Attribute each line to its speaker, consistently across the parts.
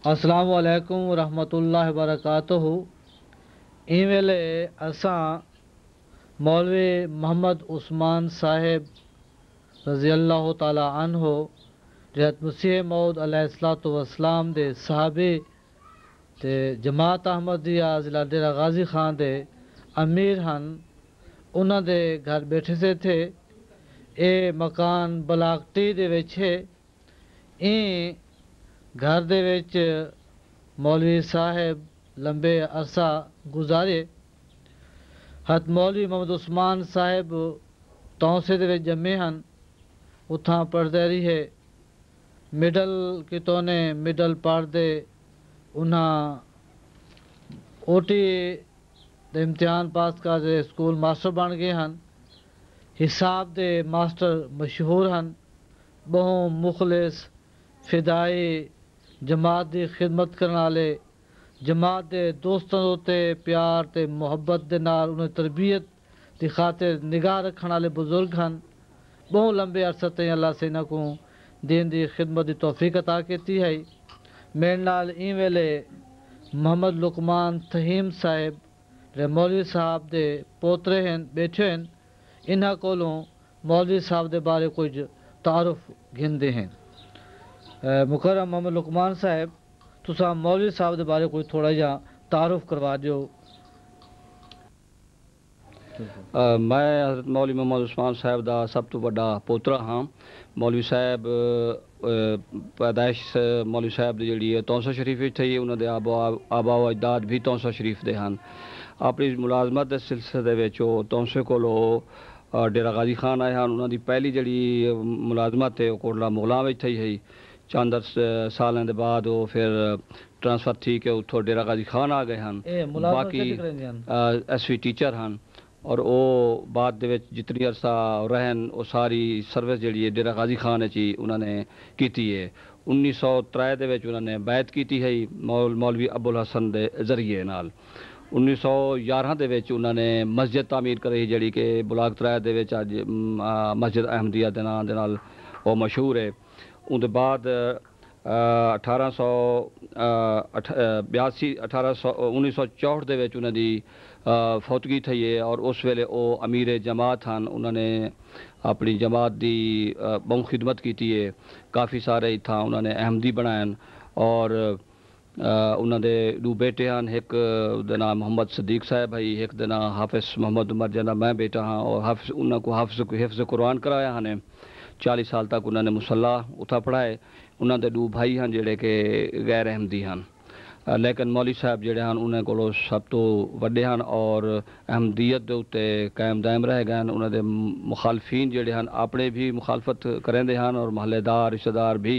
Speaker 1: السلام علیکم ورحمۃ اللہ وبرکاتہ۔ این ویلے اساں مولوی محمد عثمان صاحب رضی اللہ تعالی عنہ جہت مسیح موعود علیہ الصلوۃ والسلام دے صحابی تے جماعت احمدیہ ضلع ڈیرہ غازی خان دے امیر ہن، انہاں دے گھر بیٹھے سے تھے۔ اے مکان بلاکٹی دے وچ ہے۔ این گھر دے وچ مولوی صاحب لمبے عرصہ گزارے۔ حت مولوی محمد عثمان صاحب تونسے دے وچ جمے ہن، اتھاں پڑھدے رہے۔ مڈل کتونے مڈل پڑھدے انہاں اوٹی دے امتحان پاس کر دے اسکول ماسٹر بن گئے ہن۔ حساب دے ماسٹر مشہور ہن، بہوں مخلص فدائی جماعت دی خدمت کرنے والے، جماعت دے دوستاں تے پیار تے محبت دے نال انہیں تربیت دی خاطر نگاہ رکھنے والے بزرگ ہن۔ بہوں لمبے عرصہ تائیں اللہ سے انہاں کو دین دی خدمت دی توفیق عطا کیتی ہے۔ میرے نال این ویلے محمد لقمان تھہیم صاحب جو مولوی صاحب دے پوترے ہیں بیٹھے ہیں، انہاں کولوں مولوی صاحب دے بارے کچھ تعارف گھندے ہیں۔ مکرم محمد لقمان صاحب، تساں مولوی صاحب دے بارے کوئی تھوڑا جا تعارف کروا دیو۔
Speaker 2: میں حضرت مولوی محمد عثمان صاحب دا سب تو بڑا پوترا ہاں۔ مولوی صاحب پیدائش مولوی صاحب دی جڑی ہے تونسا شریف وچ تھی، انہاں دے آبا و اجداد بھی تونسا شریف دے ہن۔ اپنی ملازمت دے سلسلے دے وچ او تونسے کولوں ڈیرہ غازی خان آئے ہن۔ انہاں دی پہلی جڑی ملازمت ہے او کوٹلا مغلاں وچ تھی ہے۔ چند سالیں دے بعد وہ پھر ٹرانسفر تھی کہ اتھوں ڈیرہ غازی خان آ گئے ہن۔ باقی ایس وی ٹیچر ہن، اور او بعد دے وچ جتنی عرصہ رہن او ساری سروس جڑی ہے ڈیرہ غازی خان وچ ہی انہاں نے کیتی ہے۔ 1903 دے وچ انہاں نے بیعت کیتی ہے مولوی ابوالحسن دے ذریعے نال۔ 1911 دے وچ انہاں نے مسجد تعمیر کری جڑی کہ بلاک 3 دے وچ اج مسجد احمدیہ دے نام دے نال او مشہور ہے۔ ان دے بعد 1964 دے وچ انہاں دی فوتگی تھی ہے، اور اس ویلے او امیر جماعت ہن۔ انہوں نے اپنی جماعت دی بہت خدمت کیتی ہے۔ کافی سارے اتھاں انہوں نے احمدی بنائن، اور انہوں دے دو بیٹے ہن، ایک دے نام محمد صدیق صاحب ہے، ایک دے نام حافظ محمد عمر جنہ میں بیٹا ہاں، اور انہوں کو حفظ قرآن کرایا ہن۔ 40 سال تک انہوں نے مصلی اتھا پڑھائے۔ انہوں دے دو بھائی ہن جڑے کہ غیر احمدی ہن، لیکن مولوی صاحب جڑے ہن انہیں کو سب تو وڈے ہن، اور احمدیت دے اتے قائم دائم رہ گئے ہیں۔ انہوں دے مخالفین جڑے ہن اپنے بھی مخالفت کریں دے ہن، اور محلے دار رشتہ دار بھی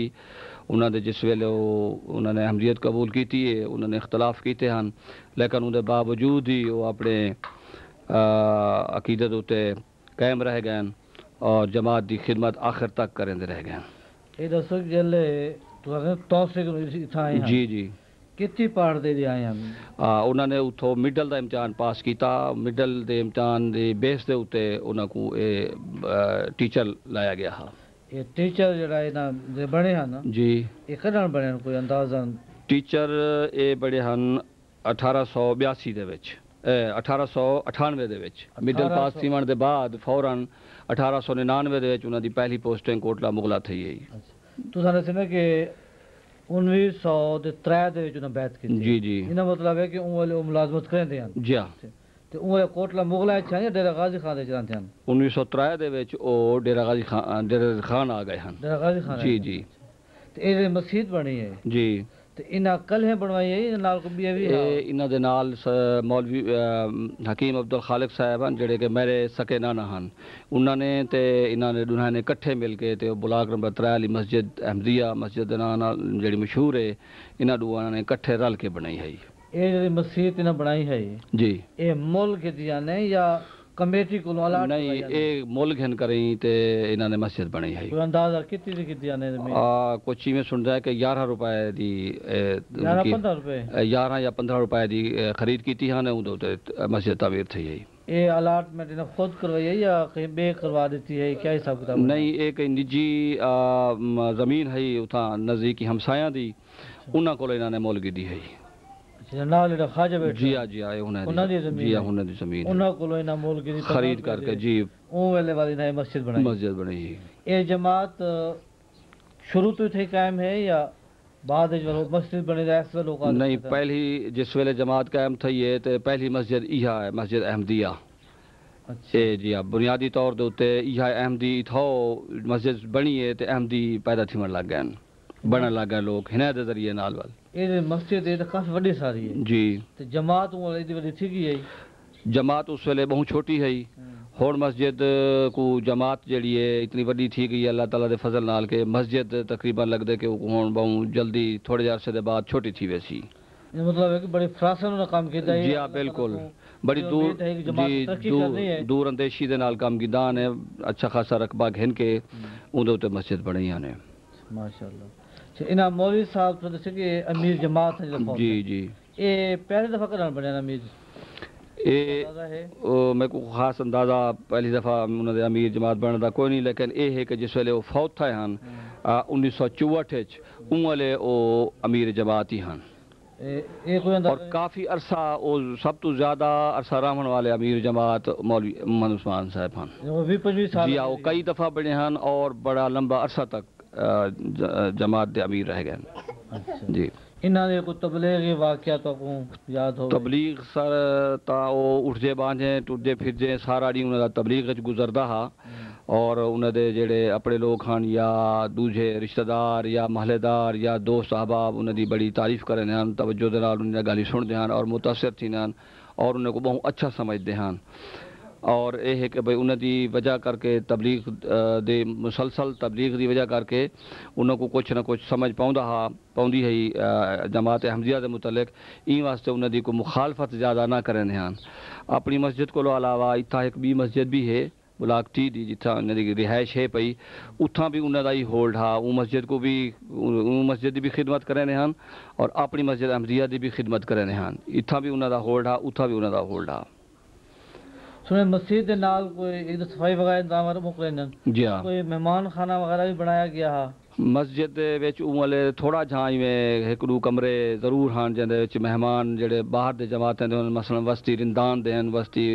Speaker 2: انہوں دے جس ویلے انہوں نے احمدیت قبول کیتی ہے انہوں نے اختلاف کیتے ہن، لیکن ان دے باوجود ہی وہ اپنے عقیدت اتے قائم رہ گئے ہیں، اور جماعت دی خدمت آخر تک کریں دے رہ گئے ہیں۔
Speaker 1: یہ دسو جلے تونسے اتھاں آئے ہن،
Speaker 2: جی جی
Speaker 1: کتنی پڑھ دے آئے ہیں؟
Speaker 2: انہوں نے اتھوں مڈل دا امتحان پاس کیتا۔ مڈل دے امتحان دے بیس دے اتے انہوں کو ٹیچر لایا گیا ہاں۔
Speaker 1: یہ ٹیچر جڑا ہے نا بڑے ہن
Speaker 2: جی،
Speaker 1: یہ کدھر بڑے ہن کوئی اندازہ؟
Speaker 2: ٹیچر اے بڑے ہن 1882 دے وچ 1898 دے وچ مڈل پاس تھیون دے بعد فوراً 1899 دے وچ انہوں دی پہلی پوسٹنگ کوٹلا مغلا تھی ہے۔
Speaker 1: تو سانے سنے کہ 1903 دے وچ انہوں بیعت کی۔
Speaker 2: جی جی،
Speaker 1: انہاں مطلب ہے کہ اون والے ملازمت کریں دے ہن؟
Speaker 2: جی ہاں،
Speaker 1: تے اون کوٹلا مغلا اچ ہیں یا ڈیرہ غازی خان دے چلان ہن؟
Speaker 2: 1903 دے وچ او ڈیرہ غازی خان آ گئے ہن۔
Speaker 1: ڈیرہ غازی خان
Speaker 2: جی جی
Speaker 1: تے اے مسجد بنی ہے
Speaker 2: جی،
Speaker 1: تے انہاں کلہیں بنوائی ہے نال کو بھی ہے؟
Speaker 2: انہاں دے نال مولوی حکیم عبدالخالق صاحب ہیں جڑے کہ میرے سکے نانا ہن، انہوں نے تے انہوں نے دونوں نے کٹھے مل کے تے بلاک نمبر 3 والی مسجد احمدیہ مسجد دے نام جڑی مشہور ہے، انہاں دونوں نے کٹھے رل کے بنائی ہے۔
Speaker 1: یہ جڑی مسجد انہاں بنائی ہے
Speaker 2: جی،
Speaker 1: یہ ملک دیا نہیں یا کمیٹی کو
Speaker 2: نہیں، یہ ملک ہن کریں تے انہوں نے مسجد بنائی ہے۔
Speaker 1: کوئی اندازہ کتنی دی کتیا نے؟
Speaker 2: کچھ میں سن رہا ہے کہ 11 روپے دی
Speaker 1: 11-15 روپے
Speaker 2: 11 یا 15 روپے دی خرید کیتی ہن، مسجد تعمیر تھی ہے۔
Speaker 1: یہ الاٹمنٹ انہیں خود کروائی ہے یا کہیں بے کروا دیتی ہے؟ کیا حساب کتاب؟
Speaker 2: نہیں، ایک نجی زمین ہے اتھاں نزدیکی ہمسایاں دی، انہاں کو انہاں نے مول کیتی ہے
Speaker 1: اچھا نال جڑا خواجہ بیٹھا
Speaker 2: جی ہاں جی ہاں
Speaker 1: انہاں دی زمین
Speaker 2: جی ہاں انہاں دی زمین ہے۔
Speaker 1: انہاں کولوں انہاں مول کی
Speaker 2: خرید کر کے جی
Speaker 1: اون ویلے والی نئی مسجد بنائی
Speaker 2: مسجد بنائی جی۔
Speaker 1: یہ جماعت شروع تو تھی قائم ہے یا بعد وچ مسجد بنے دا اس لوگ
Speaker 2: نہیں پہلی جس ویلے جماعت قائم تھی ہے تے پہلی مسجد یہ ہے مسجد احمدیہ
Speaker 1: اچھا
Speaker 2: جی ہاں بنیادی طور دے اوتے یہ احمدی تھو مسجد بنی ہے تے احمدی پیدا تھیون لگ گئے بنن لگ گئے لوگ ہن دے ذریعے نال وال
Speaker 1: یہ مسجد یہ کافی وڈی ساری ہے
Speaker 2: جی
Speaker 1: تے جماعت دی وڈی تھی گئی ہے
Speaker 2: جماعت اس ویلے بہت چھوٹی ہے ہون مسجد کو جماعت جڑی ہے اتنی وڈی تھی گئی اللہ تعالیٰ دے فضل نال کے مسجد تقریباً لگ دے کہ ہون بہت جلدی تھوڑے جے عرصے دے بعد چھوٹی تھی ویسی
Speaker 1: یہ مطلب ہے کہ بڑی فراست نے کام کیتا ہے
Speaker 2: جی ہاں بالکل بڑی دور جی دور اندیشی دے نال کام کیتا نے اچھا خاصا رقبہ گھن کے اون دے مسجد بنی نے
Speaker 1: ماشاءاللہ اچھا انہاں مولوی صاحب تو دسے کہ امیر جماعت ہے
Speaker 2: جی جی
Speaker 1: یہ پہلی دفعہ کرن بنے امیر
Speaker 2: میرے کو خاص اندازہ پہلی دفعہ انہوں نے امیر جماعت بننے دا کوئی نہیں لیکن یہ ہے کہ جس ویلے وہ فوت تھے ہن 1964 اون والے وہ امیر جماعت ہی ہن اور کافی عرصہ وہ سب تو زیادہ عرصہ رہن والے امیر جماعت مولوی محمد عثمان صاحب ہن جی وہ کئی دفعہ بنے ہن اور بڑا لمبا عرصہ تک جماعت دے امیر رہ گئے جی
Speaker 1: انہاں دے کوئی تبلیغی واقعہ تو یاد ہو
Speaker 2: تبلیغ سر تا وہ اٹھ جے باندھے ٹوٹے پھر جے سارا ڈی انہاں دا تبلیغ وچ گزردا ہا اور انہاں دے جڑے اپنے لوگ ہن یا دوجے رشتہ دار یا محلے دار یا دوست احباب انہاں دی بڑی تعریف کرن ہن توجہ دے نال انہاں دی گالی سن دے ہن اور متاثر تھین ہن اور انہاں کو بہت اچھا سمجھدے ہن اور یہ ہے کہ بھئی انہاں دی وجہ کر کے تبلیغ دے مسلسل تبلیغ دی وجہ کر کے انہاں کو کچھ نہ کچھ سمجھ پوندی ہے جماعت احمدیہ دے متعلق این واسطے انہاں دی کو مخالفت زیادہ نہ کرن ہن اپنی مسجد کو علاوہ اتھا ایک بھی مسجد بھی ہے بلاک ٹی دی جتھا انہاں دی رہائش ہے پئی اتھاں بھی انہاں دا ہی ہولڈ ہا او مسجد کو بھی مسجد دی بھی خدمت کرن ہن اور اپنی مسجد احمدیہ دی بھی خدمت کرن ہن اتھا بھی انہاں دا ہولڈ ہا اتھا بھی انہاں دا ہولڈ ہا
Speaker 1: سنے مسجد دے نال کوئی ایک صفائی وغیرہ انتظام مکرن
Speaker 2: جی ہاں
Speaker 1: کوئی مہمان خانہ وغیرہ بھی بنایا گیا ہا
Speaker 2: مسجد دے وچ اونلے تھوڑا جھائی میں ایک دو کمرے ضرور ہن جندے وچ مہمان جڑے باہر دے جماعتیں دے مثلا وسطی رندان دے وسطی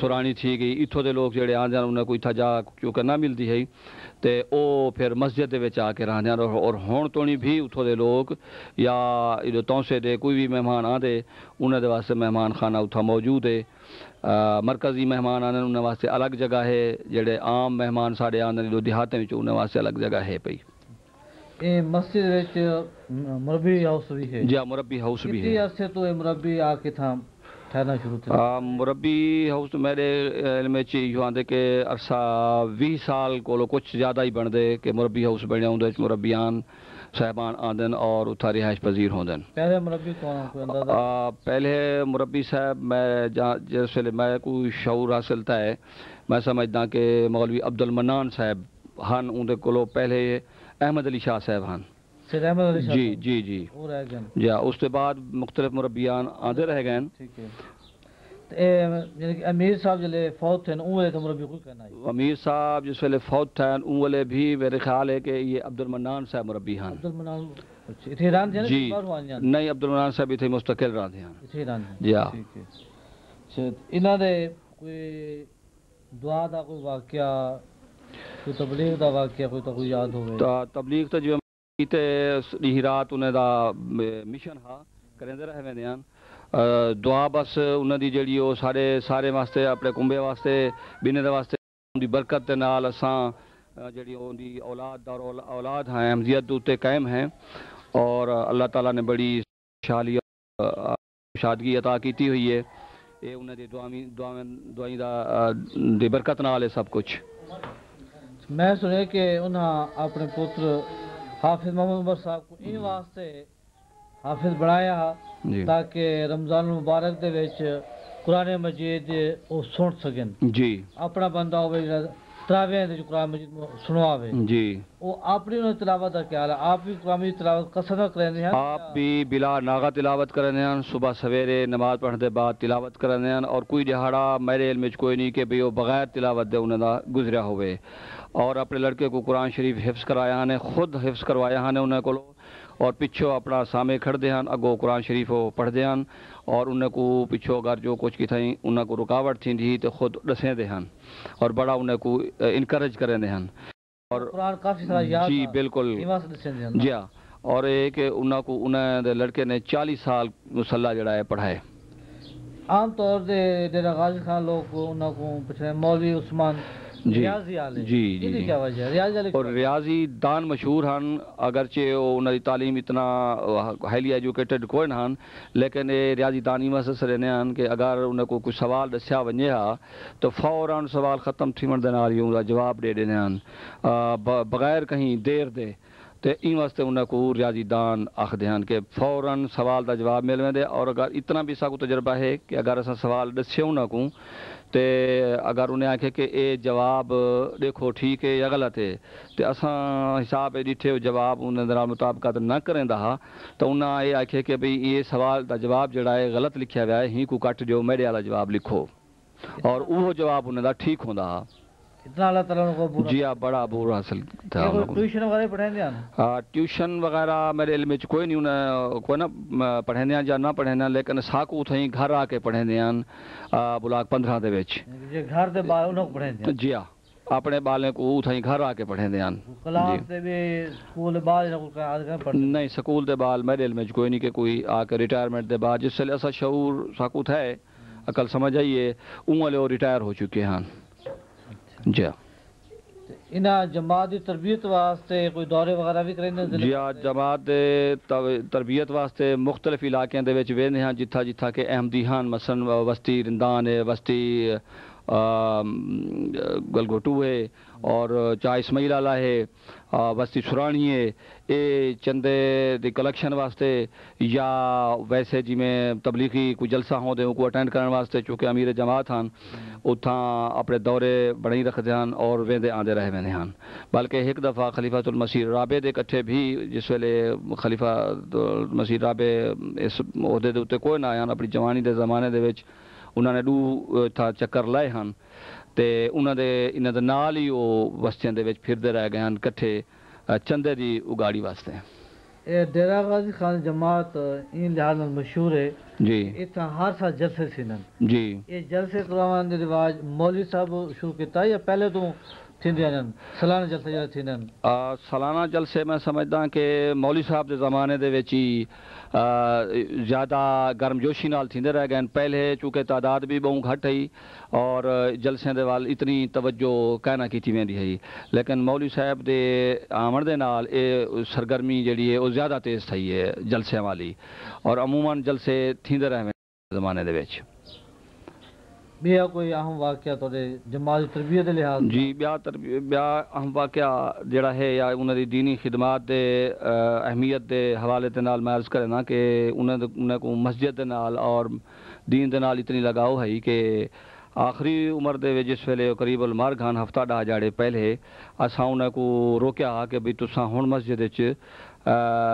Speaker 2: سرانی تھی گئی اتھوں دے لوگ جڑے آندے انہاں کو اتھا جا کیونکہ نہ ملدی ہے تے او پھر مسجد دے وچ آ کے رہندے اور ہون تونی بھی اتھوں دے لوگ یا ادھر تونسے دے کوئی بھی مہمان آندے انہاں دے واسطے مہمان خانہ اتھا موجود ہے مرکزی مہمان آنے انہاں واسطے الگ جگہ ہے جڑے عام مہمان ساڑے آندے جو دیہاتیں وچ انہاں واسطے الگ جگہ ہے پئی
Speaker 1: اے مسجد وچ مربی ہاؤس بھی ہے
Speaker 2: جی مربی ہاؤس بھی ہے
Speaker 1: کتنی عرصے تو مربی آ کے تھا ٹھہرنا شروع تھا
Speaker 2: مربی ہاؤس میرے علم وچ یوں آندے کہ عرصہ 20 سال کولو کچھ زیادہ ہی بن دے کہ مربی ہاؤس بنیا ہوندے مربیان صاحبان آندن اور اتھا رہائش پذیر ہوندن
Speaker 1: پہلے مربی کون کوئی اندازہ
Speaker 2: پہلے مربی صاحب میں جس ویلے میں کوئی شعور حاصل تھا ہے میں سمجھدا کہ مولوی عبد المنان صاحب ہن اون دے کولو پہلے احمد علی شاہ صاحب ہن جی جی جی جی اس کے بعد مختلف مربیان آندے رہ گئے
Speaker 1: ٹھیک ہے یعنی کہ امیر صاحب جلے فوت تھے اون ویلے تو مربی کوئی کہنا ہے
Speaker 2: امیر صاحب جس ویلے فوت تھے اون ویلے بھی میرے خیال ہے کہ یہ عبد المنان صاحب مربی ہن
Speaker 1: عبد المنان ایتھے رہن دے
Speaker 2: جی نہیں عبد المنان صاحب ایتھے مستقل رہندے ہن
Speaker 1: ایتھے رہن
Speaker 2: جی ہاں
Speaker 1: ٹھیک ہے اچھا انہاں دے کوئی دعا دا کوئی واقعہ کوئی تبلیغ دا واقعہ کوئی تو کوئی یاد ہوے
Speaker 2: تبلیغ تے جو کیتے ڈی رات انہاں دا مشن ہا کریندے رہ ویندے ہن دعا بس انہاں دی جڑی او سارے واسطے اپنے کنبے واسطے بینے دے واسطے ان دی برکت دے نال اساں جڑی اون دی اولاد ہیں احمدیت تے قائم ہیں اور اللہ تعالیٰ نے بڑی خوشحالی شادگی عطا کیتی ہوئی ہے یہ انہاں دی دعائیں دی برکت نال ہے سب کچھ
Speaker 1: میں سنے کہ انہاں اپنے پتر حافظ محمد عمر صاحب کو این واسطے حافظ بنایا تاکہ رمضان المبارک دے وچ قرآن مجید او سن سکن
Speaker 2: جی
Speaker 1: اپنا بندہ ہوے تراویح دے قرآن مجید سنواوے
Speaker 2: جی
Speaker 1: او اپنی انہاں تلاوت دا خیال ہے آپ بھی قرآن مجید تلاوت قصد کرنے ہیں
Speaker 2: آپ بھی بلا ناغہ تلاوت کرنے ہیں صبح سویرے نماز پڑھنے دے بعد تلاوت کرنے ہیں اور کوئی دہاڑا میرے علم وچ کوئی نہیں کہ بھئی وہ بغیر تلاوت دے انہاں دا گزریا ہوئے اور اپنے لڑکے کو قرآن شریف حفظ کرایا نے خود حفظ کروایا نے انہاں کو اور پچھو اپنا سامنے کھڑتے ہیں، اگو قرآن شریف پڑھتے ہیں اور انہیں کو پچھو اگر جو کچھ کی تھیں انہیں کو رکاوٹ تھی تو خود دسیں دے ہیں اور بڑا انہیں کو انکریج کریں دے ہیں اور
Speaker 1: قرآن کافی سارا یاد
Speaker 2: جی بالکل جی ہاں، اور یہ کہ انہیں دے لڑکے نے 40 سال مسلح جڑا ہے پڑھائے۔
Speaker 1: عام طور سے ڈیرہ غازی خان لوگ انہوں کو پوچھتے ہیں مولوی عثمان
Speaker 2: جی
Speaker 1: ریاضی والے،
Speaker 2: جی جی
Speaker 1: یہ
Speaker 2: جی
Speaker 1: کیا وجہ ہے؟ ریاضی والے
Speaker 2: اور ریاضی دان مشہور ہیں، اگرچہ انہوں کی تعلیم اتنا ہائیلی ایجوکیٹڈ کوئی نہ ہیں، لیکن یہ ریاضی دانی مسئلہ سے رہنے ہیں کہ اگر انہیں کو کچھ سوال دسیا ونجے ہا تو فوراً سوال ختم تھی من دینا رہی ہوں جواب دے دینے ہیں بغیر کہیں دیر دے، تو این واسطے انہیں کو ریاضی دان آخدے ہیں کہ فوراً سوال دا جواب مل ویندے، اور اگر اتنا بھی سا کو تجربہ ہے کہ اگر ایسا سوال دسے انہیں کو تے اگر انہیں آکھے کہ اے جواب دیکھو ٹھیک ہے یا غلط ہے تو اساں حساب ڈٹھے جواب انہیں درا مطابقت نہ کریں دا تو انہیں یہ آکھے کہ بھئی یہ سوال دا جواب جڑا ہے غلط لکھیا ہوا ہے، ہی کو کٹ دیو میرے والا جواب لکھو، اور وہ جواب انہیں دا ٹھیک ہوندا۔
Speaker 1: اتنا اللہ تعالیٰ کو پورا
Speaker 2: جی ہاں، بڑا عبور حاصل تھا۔
Speaker 1: ٹیوشن وغیرہ پڑھیں دیا
Speaker 2: ٹیوشن وغیرہ میرے علم میں کوئی نہیں، انہیں کوئی نہ پڑھیں دیا یا نہ پڑھیں دیا، لیکن ساکو تھیں گھر آ کے پڑھیں دیا بلاک 15 دے وچ
Speaker 1: گھر دے بال انہوں کو پڑھیں دیا۔
Speaker 2: جی ہاں، اپنے بالیں کو تھیں گھر آ کے پڑھیں دیا۔
Speaker 1: کلاس دے بھی سکول بال
Speaker 2: نہیں، سکول دے بال میرے علم میں کوئی نہیں کہ کوئی آ کے ریٹائرمنٹ دے بعد جس سے ایسا شعور ساکو تھا عقل سمجھ آئیے اون والے وہ ریٹائر ہو چکے ہیں۔ جی ہاں،
Speaker 1: انہاں جماعت دی تربیت واسطے کوئی دورے وغیرہ بھی کریں دے؟
Speaker 2: جی ہاں، جماعت تربیت واسطے مختلف علاقے دے وچ ویندے ہیں جتھا جتھا کہ احمدی ہیں، مثلا وسطی رندان ہے، وسطی گلگوٹو ہے، اور چاہ اسماعیل آلہ ہے، وسطی سرانی ہے، اے چندے دی کلیکشن واسطے یا ویسے جی میں تبلیغی کوئی جلسہ ہوں دے ان کو اٹینڈ کرنے واسطے چونکہ امیر جماعت ہیں اتھاں اپنے دورے بڑھئی رکھتے ہیں اور ویندے آندے رہے ویندے ہیں۔ بلکہ ایک دفعہ خلیفۃ المسیح رابع دے کٹھے بھی جس ویلے خلیفہ مسیح رابع اس عہدے دے اتنے کوئی نہ آیا اپنی جوانی دے زمانے دے وچ انہوں نے دو تھا چکر لائے ہیں تے انہوں دے نال ہی وہ وسطیاں دے وچ پھردے رہ گئے ہیں کٹھے چندے دی اگاڑی واسطے۔
Speaker 1: اے ڈیرہ غازی خان جماعت ان لحاظ میں مشہور ہے
Speaker 2: جی
Speaker 1: اتنا ہر سال جلسے سینن
Speaker 2: جی
Speaker 1: یہ جلسے کروانے دے رواج مولوی صاحب شروع کیتا یا پہلے تو تھیندے ہیں سالانہ جلسے جڑے تھیندن؟
Speaker 2: سالانہ جلسے میں سمجھدا کہ مولوی صاحب دے زمانے دے وچ ہی زیادہ گرم جوشی نال تھیندے رہ گئے، پہلے چونکہ تعداد بھی بہت گھٹ ہے اور جلسے دے وال اتنی توجہ کہنا کیتی ویندی ہے، لیکن مولوی صاحب دے آمن دے نال اے سرگرمی جڑی ہے وہ زیادہ تیز تھی ہے جلسے والی، اور عموماً جلسے تھیندے رہے زمانے دے وچ۔
Speaker 1: بیا کوئی اہم واقعہ توڑے جماعت تربیت دے لحاظ؟
Speaker 2: جی، بیا اہم واقعہ جڑا ہے یا انہوں دی دینی خدمات دے اہمیت دے حوالے دے نال میں عرض کرنا کہ انہوں کو مسجد دے نال اور دین دے نال اتنی لگاؤ ہے کہ آخری عمر دے جس ویلے قریب المر گھان ہفتہ ڈا جاڑے پہلے اساں انہوں کو روکیا کہ بھئی تساں ہن مسجد وچ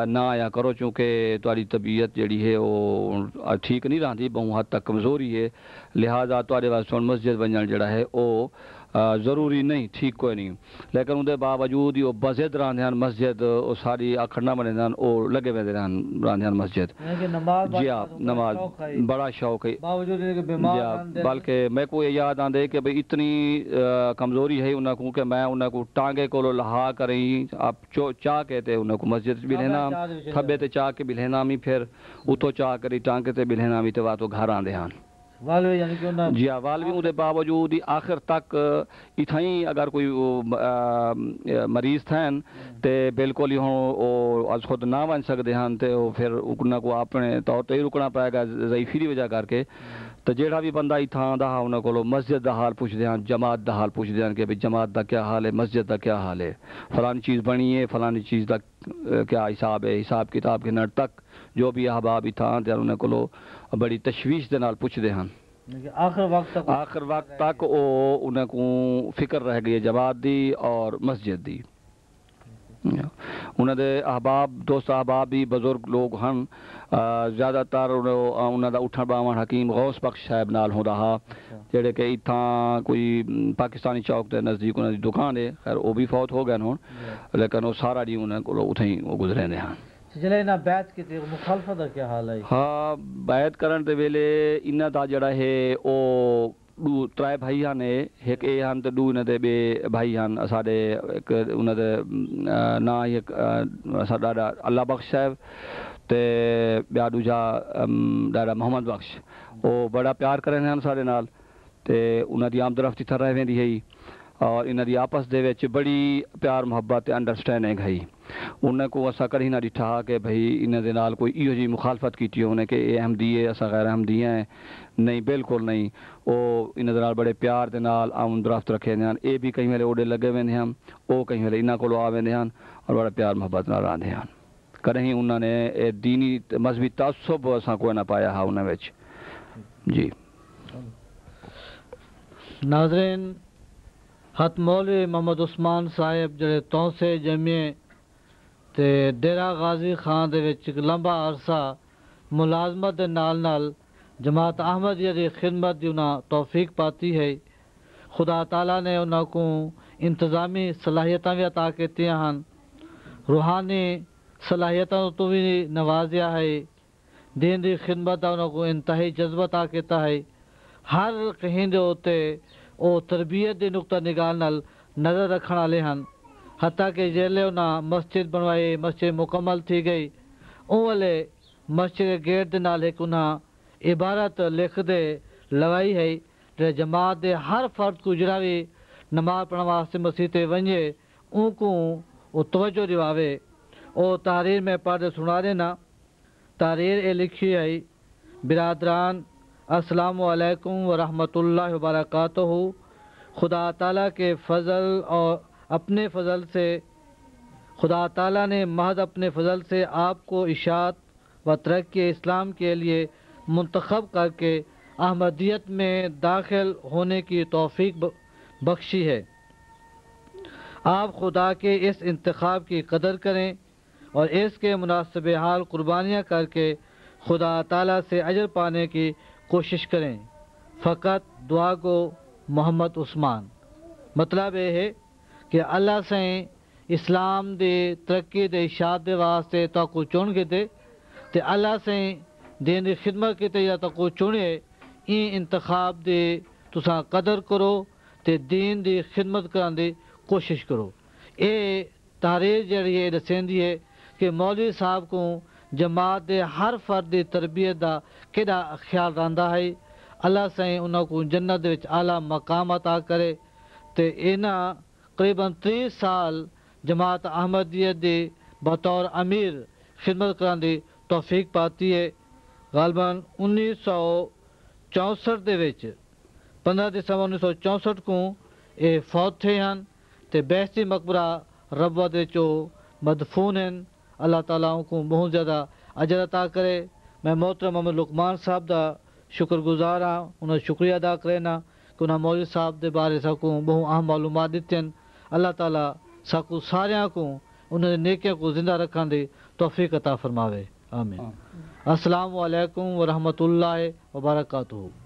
Speaker 2: نہ آیا کرو چونکہ تاری طبیعت جڑی ہے وہ ٹھیک نہیں رہتی، بہت حد تک کمزوری ہے، لہٰذا تارے واسطے مسجد ونجن جڑا ہے وہ ضروری نہیں، ٹھیک کوئی نہیں، لیکن اندر باوجود ہی وہ بزد رہندے ہیں مسجد، وہ ساری آخر نہ بنے ہیں وہ لگے ہوئے رہندے ہیں مسجد۔ جی ہاں، نماز بڑا شوق ہے باوجود بلکہ میں کو یہ یاد آندے کہ بھئی اتنی کمزوری ہے انہوں کو کہ میں انہوں کو ٹانگے کو لہا کریں آپ چاہ کہتے انہوں کو مسجد بھی لینا تھبے تے چاہ کے بھی لینا می پھر اتو چاہ کری ٹانگے تے بھی لینا می تے واتو گھر آندے ہیں۔ جی ہاں، والوی اندے باوجود آخر تک اتھائیں اگر کوئی مریض تھیں تے بالکل ہی ہوں از خود نہ ون سکتے ہیں تے پھر انہوں کو اپنے طور تے ہی رکنا پائے گا ضعیفی دی وجہ کر کے، تو جیڑا بھی بندہ اتھاں دا انہوں کو مسجد دا حال پوچھ دیاں، جماعت دا حال پوچھ دیاں کہ جماعت دا کیا حال ہے، مسجد دا کیا حال ہے، فلانی چیز بنی ہے، فلانی چیز دا کیا حساب ہے، حساب کتاب کے نڑ تک جو بھی احباب اتھاں تے انہوں کو بڑی تشویش دے نال پوچھ دے ہیں۔ آخر وقت تک وہ انہیں کو فکر رہ گئی جماعت دی اور مسجد دی۔ انہوں دے احباب دوست احباب بھی بزرگ لوگ ہیں، زیادہ تر انہوں دا اٹھن باون حکیم غوث بخش صاحب نال ہوں رہا جڑے کہ اتھاں کوئی پاکستانی چوک دے نزدیک انہوں دی دکان ہے، خیر وہ بھی فوت ہو گئے ہوں لیکن وہ سارا جی انہوں کو اتھیں وہ گزرے ہیں۔
Speaker 1: جلے نہ بیعت کی تھی مخالفت کا کیا حال ہے؟
Speaker 2: ہاں بیعت کرن دے ویلے انہاں دا جڑا ہے او دو ترائے بھائی ہن ایک اے ہن تے دو انہاں دے بے بھائی ہن ساڈے ایک انہاں دے نا ایک ساڈا اللہ بخش صاحب تے بیا دوجا ڈاڈا محمد بخش او بڑا پیار کرن ہن ساڈے نال تے انہاں دی آمد رفت تھا رہ ویندی ہے اور انہاں دی آپس دے وچ بڑی پیار محبت تے انڈرسٹینڈنگ ہے انہاں کو اسا کڑی نہ ڈٹھا کہ بھئی انہاں دے نال کوئی ایہو جی مخالفت کیتی ہونے کہ اے احمدی ہے اسا غیر احمدی ہیں نہیں بالکل نہیں او انہاں دے نال بڑے پیار دے نال آمد رفت رکھے ہیں اے بھی کئی ویلے اوڈے لگے ویندے ہیں او کئی ویلے انہاں کولوں آ ویندے ہیں اور بڑا پیار محبت نال رہندے ہیں کدیں انہاں نے دینی مذہبی تعصب اسا کوئی نہ پایا ہا انہاں وچ جی
Speaker 1: ناظرین حت مولوی محمد عثمان صاحب جڑے تونسے جمعے تے ڈیرا غازی خان دے وچ لمبا عرصہ ملازمت دے نال جماعت احمدیہ دی خدمت دی انہاں توفیق پاتی ہے خدا تعالیٰ نے انہاں کو انتظامی صلاحیتاں بھی عطا کیتیاں ہن روحانی صلاحیتاں تو بھی نوازیا ہے دین دی خدمت دا انہاں کو انتہائی جذبہ عطا کیتا ہے ہر کہیں دے ہوتے او تربیت دے نقطہ نگاہ نال نظر رکھن والے ہن حتیٰ کہ جیلے انہاں مسجد بنوائی مسجد مکمل تھی گئی اون والے مسجد کے گیٹ دے نال ایک انہاں عبارت لکھ دے لگائی ہے کہ جماعت دے ہر فرد کو جڑا بھی نماز پڑھن واسطے مسجد تے ونجے اون کو او توجہ دیواوے او تحریر میں پڑھ سنا دینا تحریر اے لکھی ہے برادران السلام علیکم ورحمۃ اللہ وبرکاتہ خدا تعالیٰ کے فضل اور اپنے فضل سے خدا تعالیٰ نے محض اپنے فضل سے آپ کو اشاعت و ترقی اسلام کے لیے منتخب کر کے احمدیت میں داخل ہونے کی توفیق بخشی ہے آپ خدا کے اس انتخاب کی قدر کریں اور اس کے مناسب حال قربانیاں کر کے خدا تعالیٰ سے اجر پانے کی کوشش کریں فقط دعا کو محمد عثمان مطلب یہ ہے کہ اللہ سے اسلام دے ترقی دے اشاعت دے واسطے تو کو چن کے دے تے اللہ سے دین دی خدمت کے تے یا تو کو چنے این انتخاب دے تساں قدر کرو تے دین دی خدمت کرن دی کوشش کرو اے تحریر جڑی ہے دسیندی ہے کہ مولوی صاحب کو جماعت دے ہر فرد دی تربیت دا کیڑا خیال رہندا ہے اللہ سے انہاں کو جنت دے وچ اعلیٰ مقام عطا کرے تے انہاں قریباً 30 سال جماعت احمدیہ دی بطور امیر خدمت کرن دی توفیق پاتی ہے غالباً 1964 دے وچ 15 دسمبر 1964 کو اے فوت تھے ہن تے بیستی مقبرہ ربوہ دے چو مدفون ہیں اللہ تعالیٰ کو بہت زیادہ اجر عطا کرے میں محترم محمد لقمان صاحب دا شکر گزار ہاں انہوں شکریہ ادا کرنا کہ انہوں مولوی صاحب دے بارے سکوں بہت اہم معلومات دیتے ہیں اللہ تعالیٰ سکوں ساریاں کو انہوں نے نیکیاں کو زندہ رکھن دی توفیق عطا فرماوے آمین السلام علیکم ورحمۃ اللہ وبرکاتہ